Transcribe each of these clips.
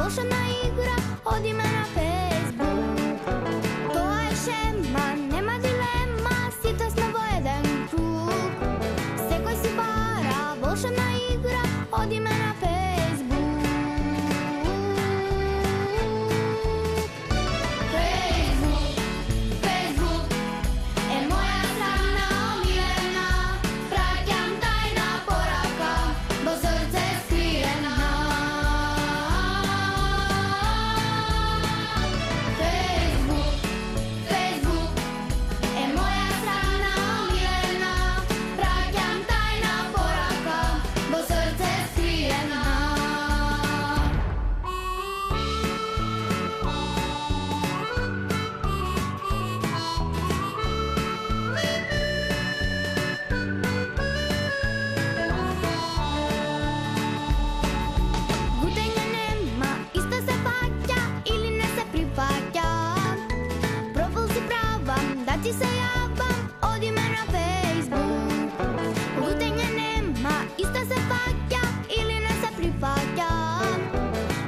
волшебна ігра, ходімо на Фейсбук. То je šema, nema dilema, sjeća s novo jedan krug. Sve koji si para, volšebna igra, ходімо на Фейсбук. Facebook, Facebook, je moja strana omiljena, praćam tajna poraka, bo srce skrijena. Facebook, Facebook, je moja strana omiljena, praćam tajna poraka, bo srce skrijena. Gutenja nema, isto se plaća ili ne se prihvaća. Profil si pravam, da ti se javam, odi me na Facebook. Gutenja nema, isto se plaća ili ne se prihvaća.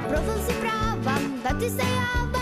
Profil si pravam, da ti se javam,